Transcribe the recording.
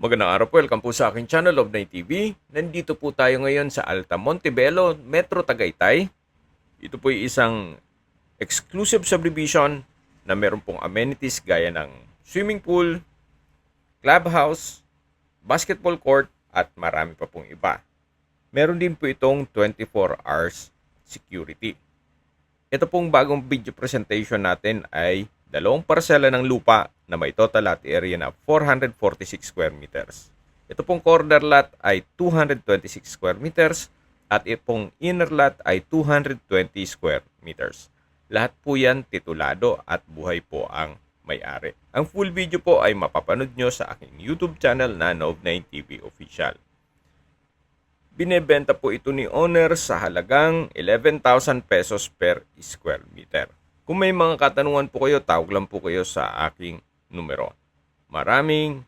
Magandang araw po, welcome po sa aking channel, Love9 TV. Nandito po tayo ngayon sa Alta Montebello, Metro Tagaytay. Ito po ay isang exclusive subdivision na meron pong amenities gaya ng swimming pool, clubhouse, basketball court at marami pa pong iba. Meron din po itong 24 hours security. Ito pong bagong video presentation natin ay dalawang parsela ng lupa na may total lot area na 446 square meters. Ito pong corner lot ay 226 square meters at itong inner lot ay 220 square meters. Lahat po yan titulado at buhay po ang may-ari. Ang full video po ay mapapanood nyo sa aking YouTube channel na Love9 TV Official. Binebenta po ito ni owner sa halagang 11,000 pesos per square meter. Kung may mga katanungan po kayo, tawag lang po kayo sa aking numero. Maraming